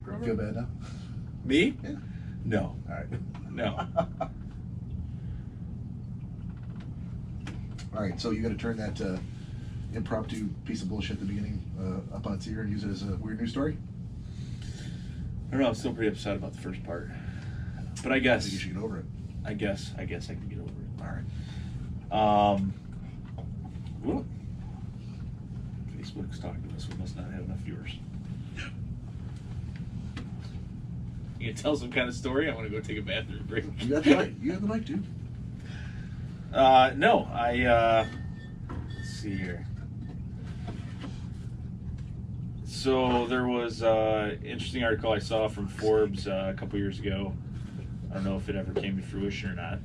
Grover? Feel bad now? Me? Yeah. No. All right. No. All right, so you got to turn that impromptu piece of bullshit at the beginning up on its ear and use it as a weird news story? I don't know, I'm still pretty upset about the first part. But I I guess think you should get over it. I guess I can get over it. All right. Whoop. Facebook's talking to us. We must not have enough viewers. You can tell some kind of story? I want to go take a bathroom break. You got the mic. You got the mic, dude. No, let's see here. So there was an interesting article I saw from Forbes a couple years ago. I don't know if it ever came to fruition or not.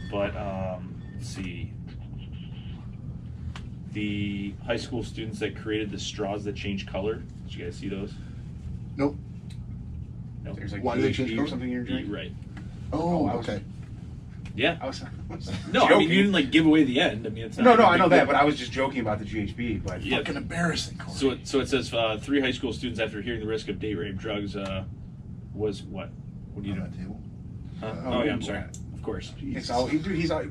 But let's see. The high school students that created the straws that change color. Did you guys see those? Nope. No. There's like Why do they change GHB color? or something in your drink? Right. Oh, I was- okay. Yeah. I was No, I joking. mean you didn't like give away the end. I mean it's not No, like a I know big that, deal. but I was just joking about the GHB. But Yeah. Fucking embarrassing, Corey. So it says 3 high school students after hearing the risk of date rape drugs was what? What do you on know? that table. Oh yeah, I'm sorry. Of course. it's all he's all.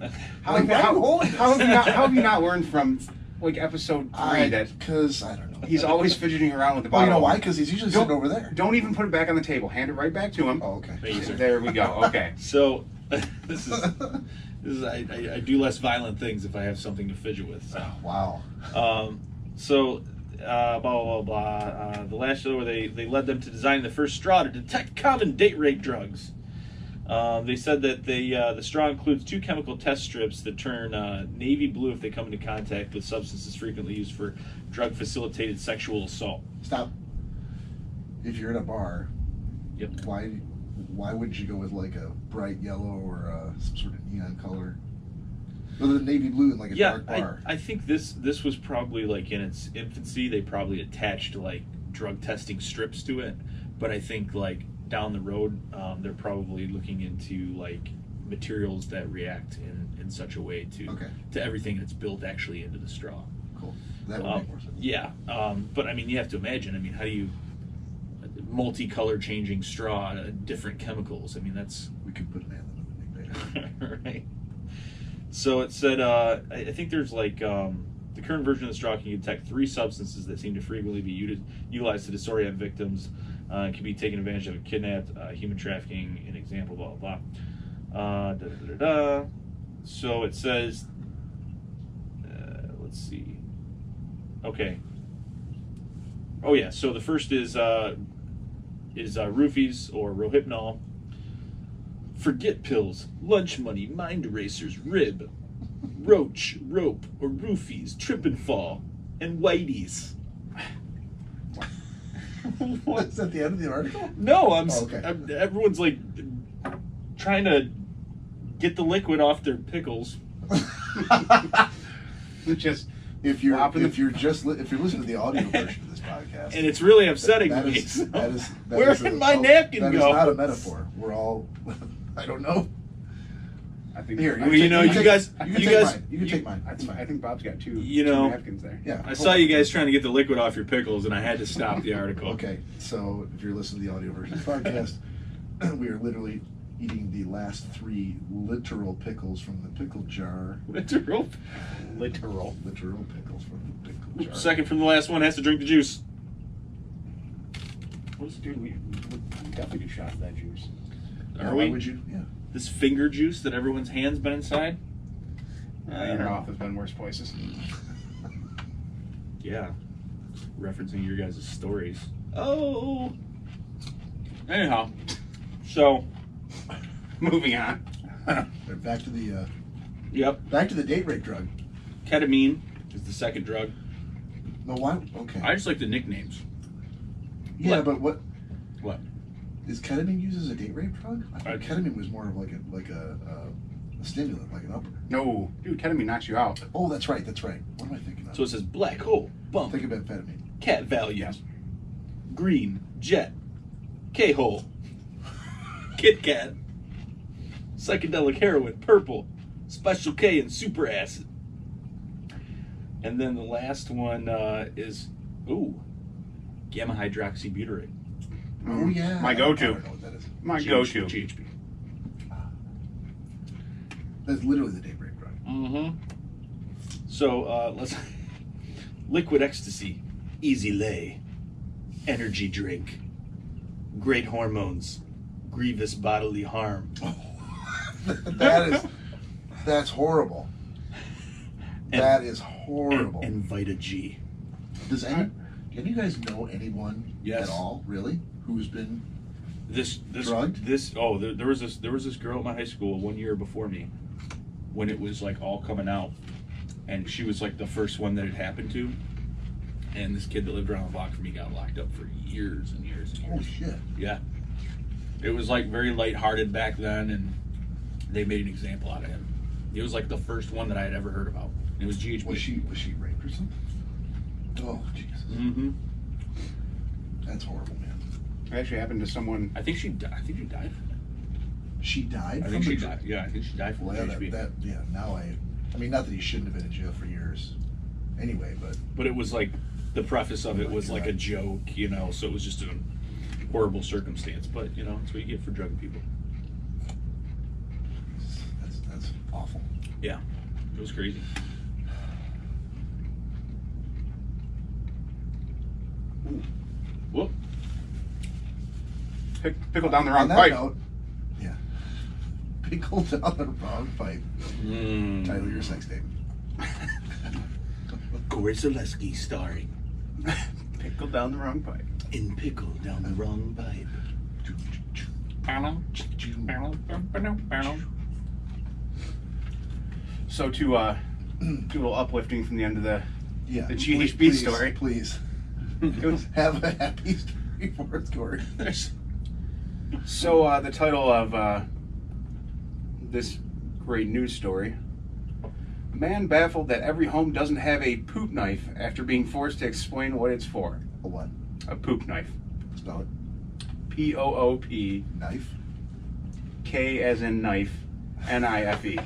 How Like, why are you holding how this? have you not learned from like episode 3 that Because I don't know. he's always fidgeting around with the Oh, bottle? you know why? Because he's usually sitting over there. Don't even put it back on the table. Hand it right back to him. Oh, okay. Thank you, sir. There we go. Okay. So this is I do less violent things if I have something to fidget with. So. Wow. Blah blah blah. The last show where they led them to design the first straw to detect common date rape drugs. They said that the straw includes 2 chemical test strips that turn navy blue if they come into contact with substances frequently used for drug-facilitated sexual assault. Stop. If you're in a bar, Yep. why wouldn't you go with like a bright yellow or some sort of neon color? Rather than navy blue in like a dark bar. I think this was probably like in its infancy. They probably attached like drug testing strips to it, but I think like down the road they're probably looking into like materials that react in such a way to everything that's built actually into the straw. Cool. That would make more sense. Yeah, but I mean you have to imagine. I mean, how do you multi-color changing straw, different chemicals? I mean that's We could put an ad in the big right. So it said, I think there's like the current version of the straw can detect 3 substances that seem to frequently be utilized to disorient victims. Can be taken advantage of, kidnapped, human trafficking, an example, blah blah blah. So it says, let's see. Okay. Oh yeah. So the first is roofies or Rohypnol. Forget pills, lunch money, mind erasers, rib, roach, rope, or roofies, trip and fall, and whiteys. What? Is that the end of the article? No, okay. Everyone's like trying to get the liquid off their pickles. Just If you're listening to the audio version of this podcast, And it's really upsetting that me. is, so- that is Where did my napkin that go? is not a metaphor. We're all, I don't know. I think Here, Well, you know, you guys- You you can take guys- mine. You can take mine. That's I fine. think Bob's got 2 You 2 know, napkins there. Yeah. I saw you guys trying to get the liquid off your pickles, and I had to stop the article. Okay, so if you're listening to the audio version of the podcast, we are literally eating the last 3 literal pickles from the pickle jar. Literal. Literal. Literal pickles from the pickle jar. Second from the last one has to drink the juice. Dude, we definitely do shots of that juice. Are Why we? would you? Yeah. This finger juice that everyone's hand's been inside? Your mouth has been worse places. Yeah. Referencing your guys' stories. Oh. Anyhow. So, Moving on. Back to the yep. back to the date rape drug. Ketamine is the second drug. No, why? Okay. I just like the nicknames. Yeah, but what What? is ketamine used as a date rape drug? I thought Okay. ketamine was more of like a stimulant, like an upper. No, dude, ketamine knocks you out. Oh, that's right. That's right. What am I thinking of? So it says black hole, bump, Think about amphetamine. cat values, green, jet, K-hole, Kit Kat, psychedelic heroin, purple, special K, and super acid. And then the last one is, gamma hydroxybutyrate. Oh yeah, My I go-to. don't know what that is. My go-to. GHB. That's literally the daybreak drug. Mm-hmm. So let's liquid ecstasy, easy lay, energy drink, great hormones, grievous bodily harm. That's horrible. That is horrible. And Vita G. Does any of you guys know anyone Yes. at all, really, who's been This drugged? there was this girl at my high school 1 year before me when it was like all coming out, and she was like the first one that it happened to, and this kid that lived around the block from me got locked up for years and years and years. Oh shit! Yeah, it was like very lighthearted back then, and they made an example out of him. It was like the first one that I had ever heard about. It was GHB. Was she raped or something? Oh Jesus! Mm-hmm. That's horrible, man. It actually happened to someone. I think she died. From it. She died. I from think she the died. Yeah, I think she died from Well, yeah, GHB. now I mean, not that he shouldn't have been in jail for years, anyway, But it was like the preface of it Oh my was like God. a joke, you know. So it was just a horrible circumstance. But you know, that's what you get for drugging people. that's awful. Yeah, it was crazy. Ooh. Whoop. Pickle down the On wrong that pipe. note, yeah, pickle down the wrong pipe. Title of your sex tape. Corey Zaleski starring Pickle down the wrong pipe. in Pickle Down the Wrong Pipe. So to do a little uplifting from the end of the Yeah, The GHB please, story. Please it was, have a happy story for it, Corey. so the title of this great news story: man baffled that every home doesn't have a poop knife after being forced to explain what it's for. A what? A poop knife. Spell it. P-O-O-P Knife. K as in knife, N-I-F-E.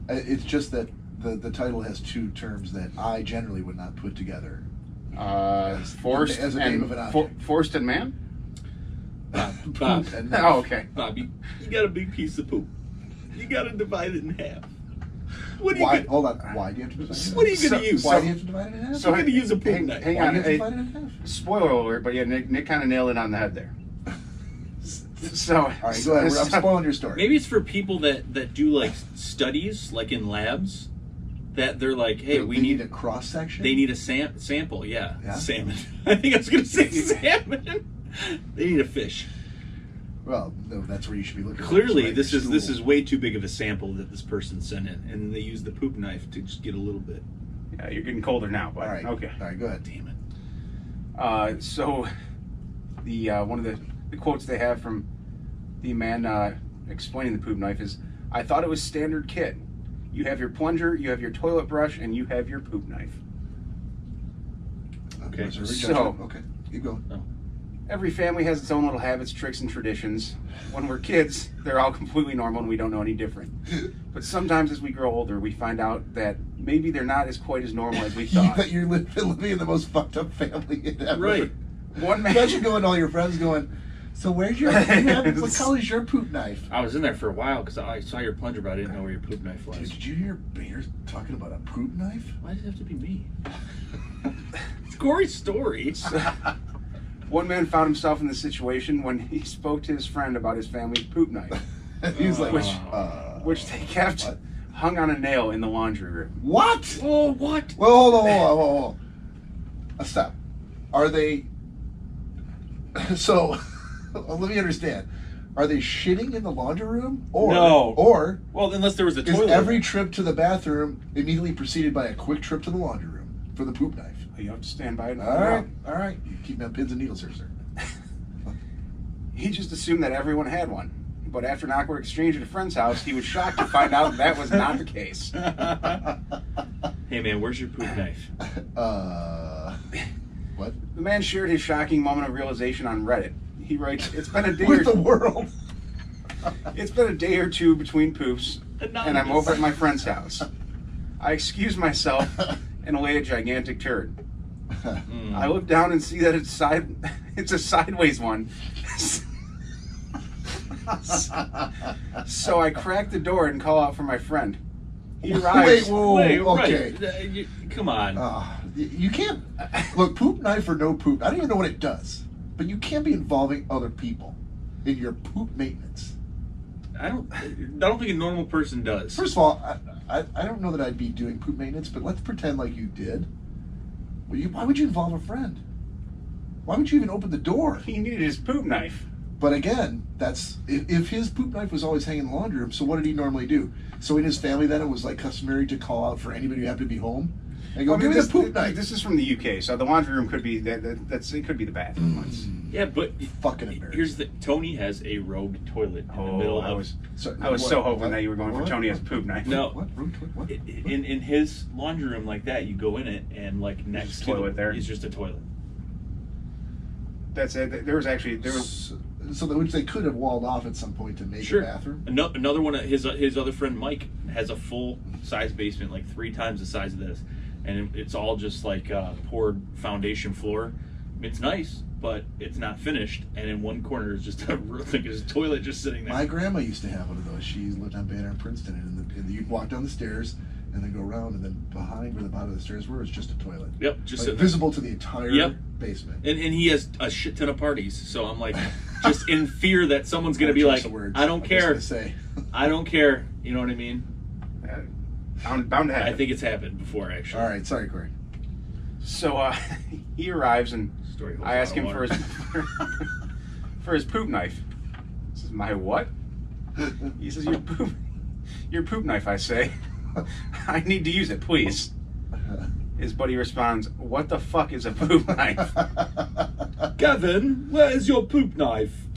It's just that the title has two terms that I generally would not put together. Forced as a and name of an object. forced and man. Bob, Poop and knife. Oh, okay. Bob, you got a big piece of poop. You got to divide it in half. What are you Why? gonna, Hold on. Why do you have to divide it in half? What are you going to use? Why do you have to divide it in half? So You're going to use a poop hang, knife. hang Why on. do you have to Hey, divide it in half? spoiler alert, but yeah, Nick kind of nailed it on the head there. So, All right, go ahead. I'm spoiling your story. Maybe it's for people that do like studies, like in labs, that they're like, hey, we They need a cross section. They need a sample, yeah. Yeah? Salmon. I think I was going to say salmon. They need a fish. Well, no, that's where you should be looking. Clearly, Right, this your is stool. way too big of a sample that this person sent in, and then they use the poop knife to just get a little bit. yeah, you're getting colder now, but All right. okay. All right. Go ahead. Damn it. So, the one of the quotes they have from the man explaining the poop knife is, "I thought it was standard kit. You have your plunger, you have your toilet brush, and you have your poop knife." Okay. Reserve So- judgment. Okay. Keep going. Every family has its own little habits, tricks, and traditions. When we're kids, they're all completely normal and we don't know any different. But sometimes as we grow older, we find out that maybe they're not as quite as normal as we thought. That you're living in the most fucked up family ever. Right. One man. Imagine going to all your friends going, so where's your, what color's your poop knife? I was in there for a while because I saw your plunger, but I didn't know where your poop knife Dude, was. did you hear Bear talking about a poop knife? Why does it have to be me? It's Corey's story. One man found himself in this situation when he spoke to his friend about his family's poop knife, And he was like, which they kept what? hung on a nail in the laundry room. What? Oh, what? Well, hold on. Stop. Are they, so, let me understand. Are they shitting in the laundry room? Or, No. Or Well, unless there was a is toilet. every trip to the bathroom immediately preceded by a quick trip to the laundry room for the poop knife? You have to stand by it. All right. You keep me on pins and needles here, sir. He just assumed that everyone had one. But after an awkward exchange at a friend's house, he was shocked to find out that was not the case. Hey, man, where's your poop knife? What? The man shared his shocking moment of realization on Reddit. He writes, "It's been a day With the world. It's been a day or two between poops, and I'm Anonymous. over at my friend's house. I excuse myself and lay a gigantic turd. I look down and see that it's a sideways one. So I crack the door and call out for my friend. He arrives. Wait, okay. Right. Come on. You can't look, poop knife or no poop. I don't even know what it does, but you can't be involving other people in your poop maintenance. I don't think a normal person does. First of all, I don't know that I'd be doing poop maintenance, but let's pretend like you did. Why would you involve a friend? Why would you even open the door? He needed his poop knife. But again, that's if his poop knife was always hanging in the laundry room. So what did he normally do? So in his family, then it was like customary to call out for anybody who happened to be home and go, "Give me the poop knife." This is from the UK, so the laundry room could be it could be the bathroom. Yeah, but fucking embarrassing. Here's Tony has a rogue toilet in the middle I of. was so hoping that you were going for Tony as a poop knife. No, What? In his laundry room like that, you go in it and like next to toilet there is just a toilet. That's it. There was. So which they could have walled off at some point to make a bathroom. Another one of his other friend Mike has a full size basement, like 3 times the size of this, and it's all just like poured foundation floor. It's nice, but it's not finished. And in one corner is just a toilet just sitting there. My grandma used to have one of those. She lived on Banner in Princeton, and you'd walk down the stairs and then go around, and then behind where the bottom of the stairs were is just a toilet. Yep, just like visible to the entire basement. And he has a shit ton of parties, so I'm like, just in fear that someone's gonna be like, I don't care. I don't care. You know what I mean? Bound to happen. I think it's happened before, actually. All right, sorry, Corey. So he arrives and I ask him for his poop knife. He says, "My what?" He says, "Your poop knife." I say, "I need to use it, please." His buddy responds, "What the fuck is a poop knife?" Gavin, where's your poop knife?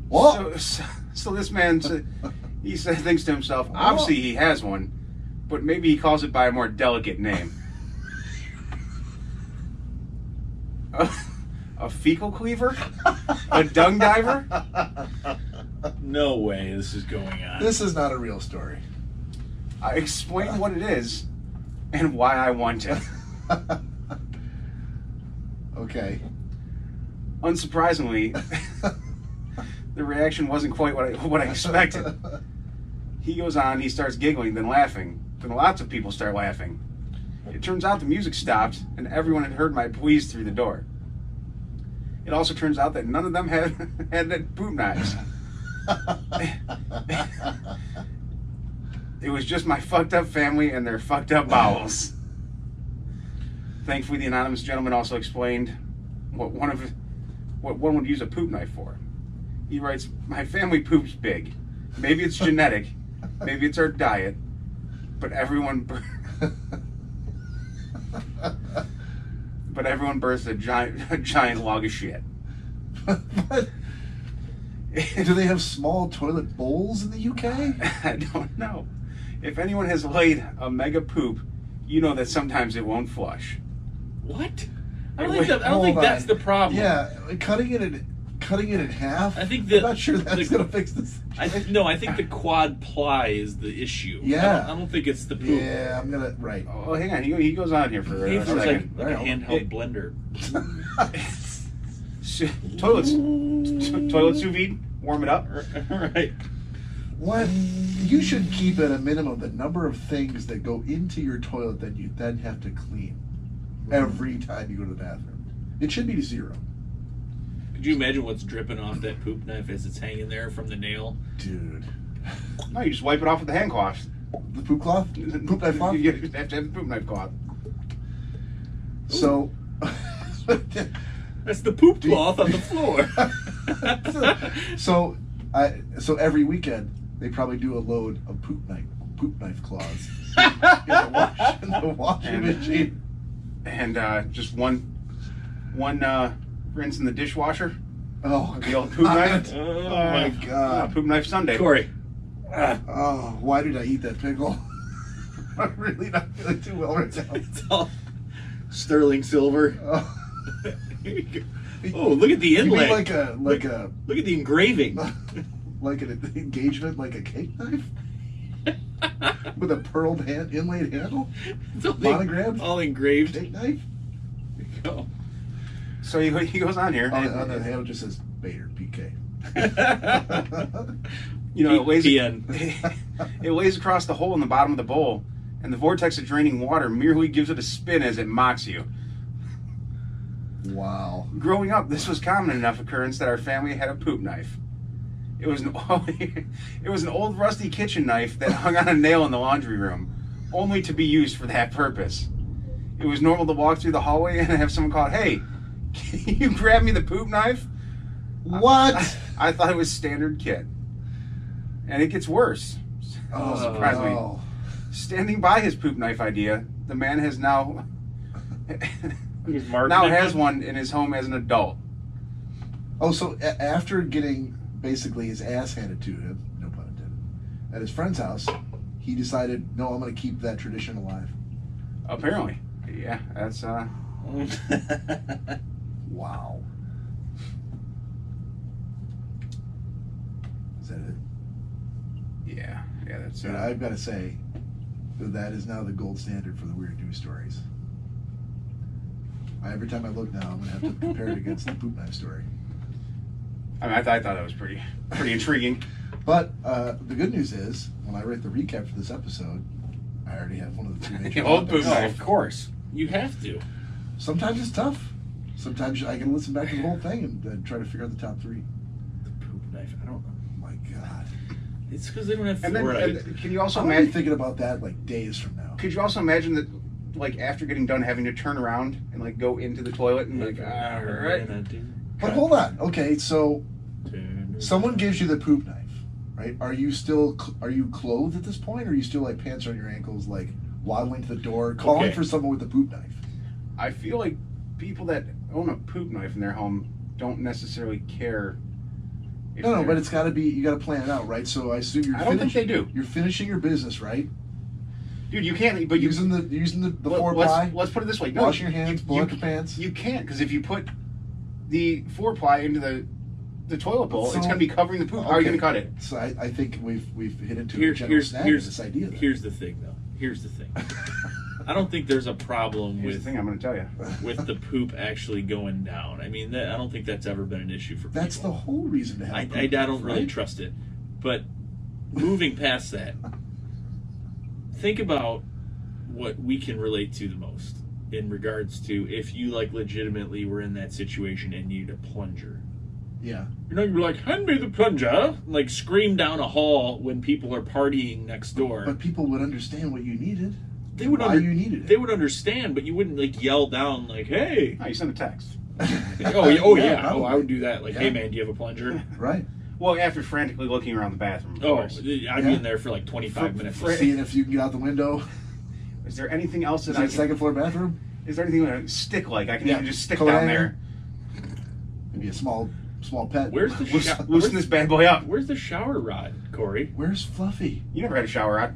What? So this man, thinks to himself, obviously he has one, but maybe he calls it by a more delicate name. A fecal cleaver? A dung diver? No way this is going on. This is not a real story. I explain what it is and why I want it. Okay. Unsurprisingly, the reaction wasn't quite what I expected. He goes on, he starts giggling, then laughing. Then lots of people start laughing. It turns out the music stopped and everyone had heard my pleas through the door. It also turns out that none of them had poop knives. It was just my fucked up family and their fucked up bowels. Thankfully, the anonymous gentleman also explained what one would use a poop knife for. He writes, "My family poops big. Maybe it's genetic. Maybe it's our diet. But everyone births a giant log of shit." But do they have small toilet bowls in the UK? I don't know. If anyone has laid a mega poop, you know that sometimes it won't flush. What? I don't think that's the problem. Yeah, cutting it in half. I think I'm not sure that's gonna fix this. I think the quad ply is the issue. Yeah. I don't think it's the poop. Yeah, I'm gonna right. Oh, hang on. He goes on here for a second. Like a handheld blender. Toilet sous vide. Warm it up. Right. What you should keep at a minimum the number of things that go into your toilet that you then have to clean every time you go to the bathroom. It should be 0. Could you imagine what's dripping off that poop knife as it's hanging there from the nail? Dude. No, you just wipe it off with the hand cloth. The poop cloth? Poop knife cloth? You have to have the poop knife cloth. So that's the poop cloth on the floor. So every weekend they probably do a load of poop knife cloths in the washing machine. And just one rinse in the dishwasher. Oh, the old poop knife. Oh my God. Poop knife Sunday. Corey. Oh, why did I eat that pickle? I'm really not feeling too well right now. It's all sterling silver. Oh. Oh, look at the inlay. You mean like a look at the engraving. Like an engagement, like a cake knife with a pearled inlaid handle. It's all monogrammed. all engraved. Cake knife. There you go. So he goes on here. On the handle just says Bader PK. You know, PN. it lays across the hole in the bottom of the bowl, and the vortex of draining water merely gives it a spin as it mocks you. Wow. Growing up, this was common enough occurrence that our family had a poop knife. It was an old rusty kitchen knife that hung on a nail in the laundry room, only to be used for that purpose. It was normal to walk through the hallway and have someone call, "Hey, can you grab me the poop knife?" What? I thought it was standard kit. And it gets worse. Surprisingly. No. Standing by his poop knife idea, the man has now Martin has one in his home as an adult. Oh, so after getting basically his ass handed to him, no pun intended, at his friend's house, he decided, no, I'm going to keep that tradition alive. Apparently. Yeah, that's Wow. Is that it? yeah, that's And I've got to say, that is now the gold standard for the weird news stories. Every time I look now, I'm going to have to compare it against the poop knife story. I mean, I thought that was pretty intriguing. But the good news is, when I write the recap for this episode, I already have one of the 2 major Old topics. poop Oh, knife. of course. You have to. Sometimes it's tough. Sometimes I can listen back to the whole thing and try to figure out the top 3. The poop knife. I don't know. Oh my God. It's because they don't have And then, fluoride. and can you also I'm gonna be imagine? thinking about that like days from now. Could you also imagine that, like, after getting done, having to turn around and like go into the toilet and like, all right. But hold on. Okay, so someone gives you the poop knife, right? Are you clothed at this point, or are you still like pants on your ankles, like waddling to the door, calling Okay. for someone with the poop knife? I feel like people that own a poop knife in their home don't necessarily care. if No, they're- but it's got to be. You got to plan it out, right? So I assume you're. I don't think they do. You're finishing your business, right? Dude, you can't. But you Using the four ply. let's put it this way. No, Washing your hands, pull out your pants. You can't, because if you put the 4-ply into the toilet bowl, So- it's going to be covering the poop. How are you going to cut it? So I think we've hit into a Here's general snag with this idea. Then. Here's the thing, though. Here's the thing. I don't think there's a problem Here's with the thing I'm going to tell you. with the poop actually going down. I mean, I don't think that's ever been an issue for people. That's the whole reason to have. I a poop don't knife, really right? trust it. But moving past that, think about what we can relate to the most in regards to if you like legitimately were in that situation and needed a plunger. Yeah. You know, you're like, hand me the plunger, like scream down a hall when people are partying next door. But people would understand what you needed. they would why you needed it. They would understand, but you wouldn't like yell down like, "Hey!" Oh, you send a text. Yeah. probably. Oh, I would do that. Like, Yeah. "Hey, man, do you have a plunger?" Right. Well, after frantically looking around the bathroom, of Oh, course. I'd be Yeah. in there for like 25 minutes. Seeing if you can get out the window. Is there anything else Is that it I a can... second floor bathroom? Is there anything that stick like I can Yeah. even just stick Coat down hanger. there? Maybe a small pet. Where's the Loosen this bad boy up. Where's the shower rod, Corey? Where's Fluffy? You never had a shower rod.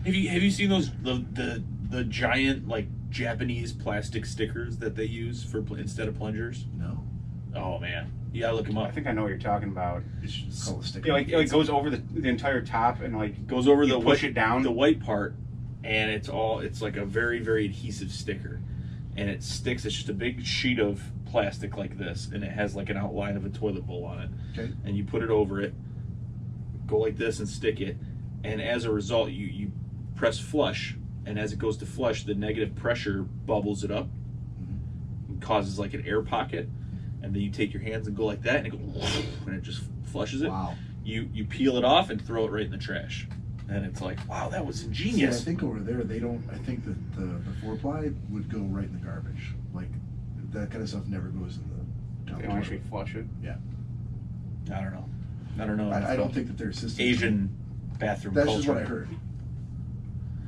Have you seen those the giant like Japanese plastic stickers that they use for instead of plungers? No. Oh man, you gotta look them I up. think I know what you're talking about. It's called a sticker. Yeah, like it goes over the entire top and like Goes over you the push white, it down. the white part, and it's like a very very adhesive sticker, and it sticks. It's just a big sheet of plastic like this, and it has like an outline of a toilet bowl on it. Okay. And you put it over it, go like this and stick it, and as a result you press flush, and as it goes to flush, the negative pressure bubbles it up and causes like an air pocket, and then you take your hands and go like that and it goes and it just flushes it. Wow. You peel it off and throw it right in the trash, and it's like, wow, that was See, I ingenious. think over there they don't. I think that the 4-ply would go right in the garbage. Like that kind of stuff never goes in the top They don't actually flush it. Yeah. I don't know. I don't think that their system. Asian bathroom That's culture. just what I heard.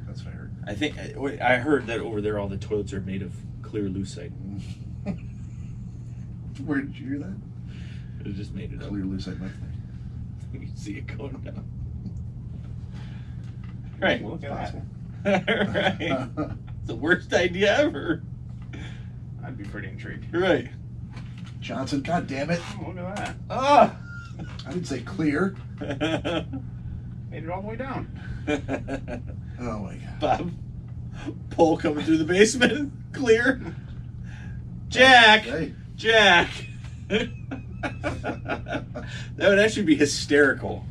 That's what I heard. I think I heard that over there all the toilets are made of clear lucite. Where did you hear that? It just made it up. Clear lucite methane. You can see it going down. Right. Well, look at that. Right. The worst idea ever. I'd be pretty intrigued. Right. Johnson, God damn it! Oh, look at that. Ah. I didn't say clear. Made it all the way down. Oh my god. Bob. Pole coming through the basement. Clear. Jack. Hey. Jack. That would actually be hysterical.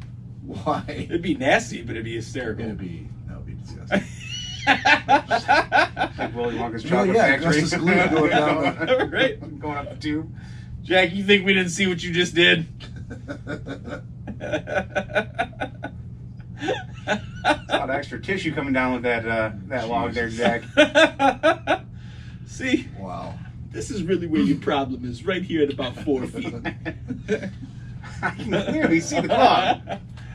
Why? It'd be nasty, but it'd be hysterical. That would be disgusting. Like Willy Wonka's chocolate yeah, factory. Justice League going down. Right. Going up the tube. Jack, you think we didn't see what you just did? A lot of extra tissue coming down with that log there, Jack. See? Wow. This is really where your problem is, right here at about 4 feet. I can clearly see the log.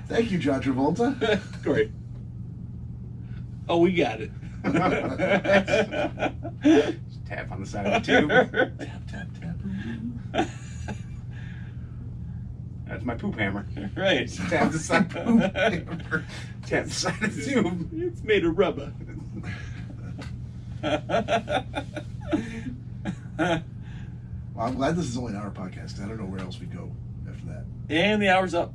Thank you, John Travolta. Great. Oh, we got it. Just tap on the side of the tube. Tap, tap, tap. That's my poop hammer. Right. Tap the side of the poop hammer. Tap the side of the tube. It's made of rubber. Well, I'm glad this is only an hour podcast because I don't know where else we go after that. And the hour's up.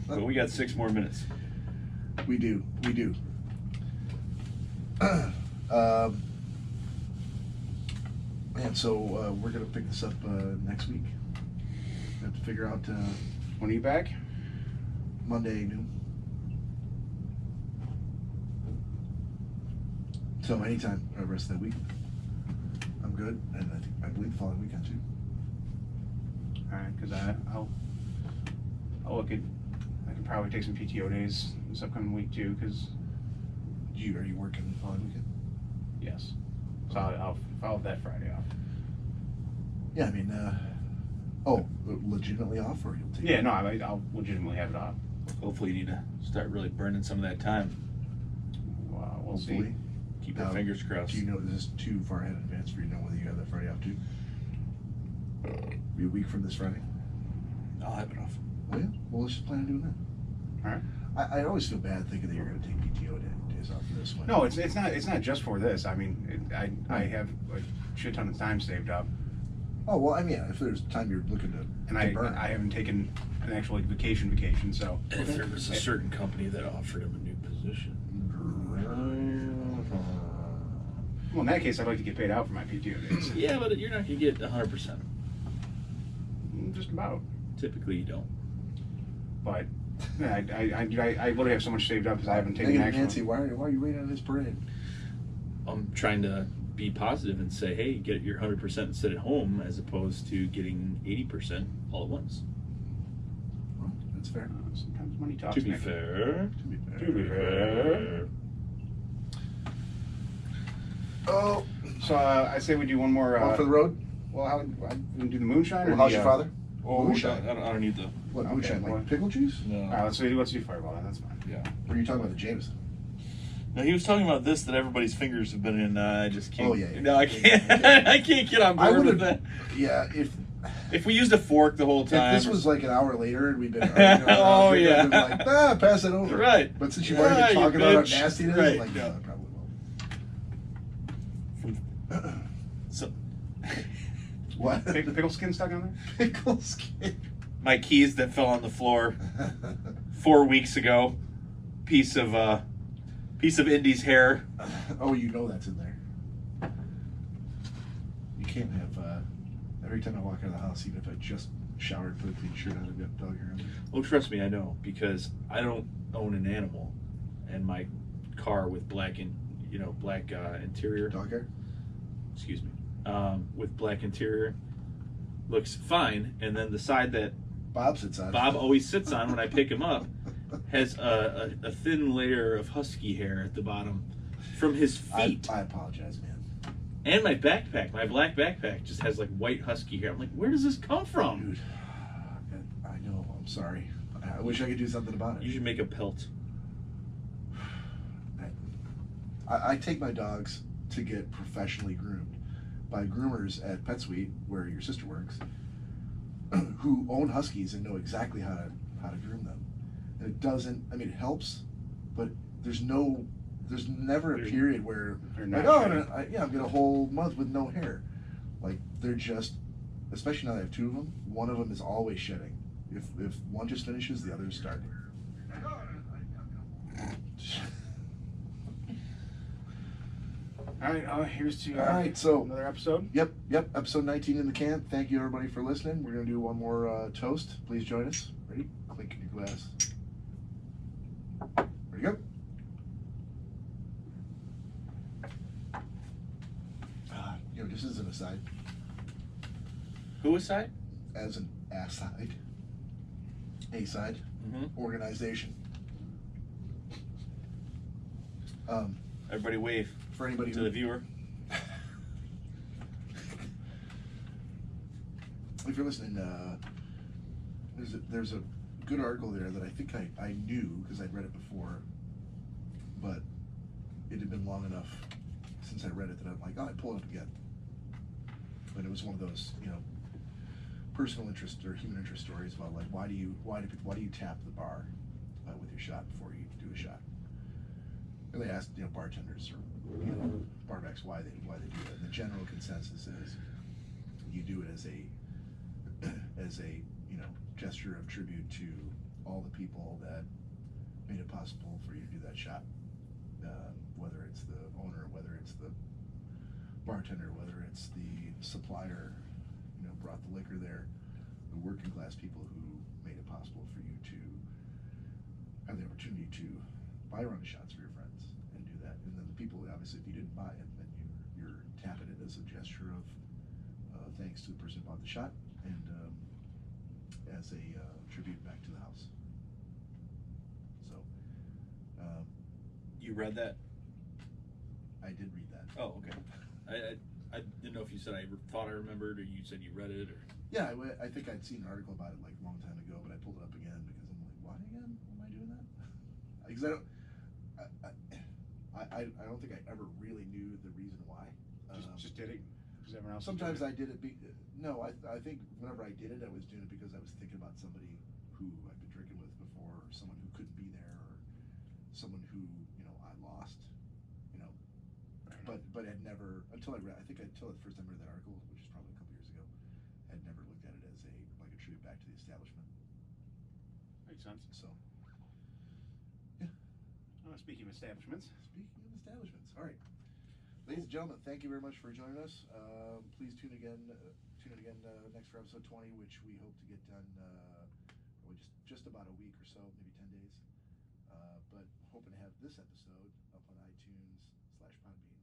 But we got 6 more minutes. We do. Man, so we're going to pick this up next week. We have to figure out When are you back? Monday noon. So anytime the rest of that week, I'm good. And I believe the following weekend too. All right, because I'll look at. I can probably take some PTO days this upcoming week too. Because Are you working the following weekend? yes, so I'll have that Friday off. Yeah, I mean, legitimately off, or you'll take Yeah, it? no, I'll legitimately have it off. Hopefully you need to start really burning some of that time. We'll see. Hopefully. Keep our fingers crossed. Do you know this is too far ahead in advance for you to know whether you have that Friday off too? Be a week from this Friday. I'll have it off. Oh yeah. Well, let's just plan on doing that. All right. I always feel bad thinking that you're going to take PTO days off for this one. No, it's not just for this. I mean, I have a shit ton of time saved up, Oh well, I mean, if there's time you're looking to and burn. I haven't taken an actual vacation. So And if there was a certain company that offered him a new position. well, in that case, I'd like to get paid out for my PTO days. Yeah, but you're not going to get 100%. Just about. Typically you don't. But yeah, I literally have so much saved up because I haven't taken Negative action. Nancy, why are you waiting on this parade? I'm trying to be positive and say, hey, get your 100% and sit at home as opposed to getting 80% all at once. Well, that's fair. Sometimes money talks. To be Nick. fair. To be fair. Oh, So I say we do one more. going for the road? Well, how we do the moonshine? Well, or how's the, your father? Oh, Moonshine. I don't need the. What Okay, moonshine? well- Like pickle juice? No. All right, let's do Fireball then. That's fine. Yeah. Or are you talking about the Jameson? No, he was talking about this that everybody's fingers have been in. I just can't. Oh, yeah. No, I can't. I can't get on I board would with that. have. Yeah, If we used a fork the whole if time. this was like an hour later and we'd been arguing around, Oh, we'd yeah. been like, pass it over. Right. But since you've already been Yeah, you talking about bitch. how nasty it is, Right. like, Yeah. no, I probably will. So, What? Pickle skin stuck on Pickle skin. my keys that fell on the floor 4 weeks ago. Piece of Indy's hair. Oh, you know that's in there. You can't have, every time I walk out of the house, even if I just showered, put a clean shirt on, I've got dog hair on me. Oh, trust me, I know, because I don't own an animal, and my car with black interior. Dog hair? Excuse me. With black interior looks fine, and then the side that Bob sits on. Bob always sits on when I pick him up has a thin layer of husky hair at the bottom from his feet. I apologize, man. And my backpack, my black backpack, just has like white husky hair. I'm like, where does this come from? Dude, I know. I'm sorry. I wish I could do something about it. You should make a pelt. I take my dogs to get professionally groomed by groomers at PetSuite, where your sister works, who own huskies and know exactly how to groom them. And it doesn't. I mean, it helps, but there's never a period where They're like, not oh, shedding. I'm gonna a whole month with no hair. Like they're just, especially now that I have two of them. One of them is always shedding. If one just finishes, the other is starting. All right, here's to All right, so another episode. Yep, episode 19 in the can. Thank you everybody for listening. We're gonna do one more toast. Please join us. Ready? Clink in your glass. Ready, go. Just as an aside. Who aside? As an aside. A-side. Organization. Everybody wave. For anybody to the viewer. If you're listening, there's a good article there that I think I knew because I'd read it before, but it had been long enough since I read it that I'm like, oh, I'd pull it up again. But it was one of those, personal interest or human interest stories about like why do you tap the bar with your shot before you do a shot? And they asked bartenders or barbacks why they do it. And the general consensus is you do it as a gesture of tribute to all the people that made it possible for you to do that shot. Whether it's the owner, whether it's the bartender, whether it's the supplier, brought the liquor there, the working class people who made it possible for you to have the opportunity to buy a round of shots for your friends and do that. And then the people, obviously, if you didn't buy it, then you're tapping it as a gesture of thanks to the person who bought the shot and as a tribute back to the house. So. You read that? I did read that. Oh, okay. I didn't know if you said I thought I remembered or you said you read it or. Yeah, I think I'd seen an article about it like a long time ago, but I pulled it up again because I'm like, why again? Why am I doing that? Because I don't think I ever really knew the reason why. Just did it because everyone else. Sometimes I did it. No, I think whenever I did it, I was doing it because I was thinking about somebody who I've been drinking with before, or someone who couldn't be there, or someone who I lost. But had never until the first time I read that article, which is probably a couple years ago, had never looked at it as a tribute back to the establishment. Makes sense. So, yeah. Speaking of establishments. Speaking of establishments, all right, ladies and gentlemen, thank you very much for joining us. Please tune in again next for episode 20, which we hope to get done just about a week or so, maybe 10 days. But hoping to have this episode up on iTunes /Podbean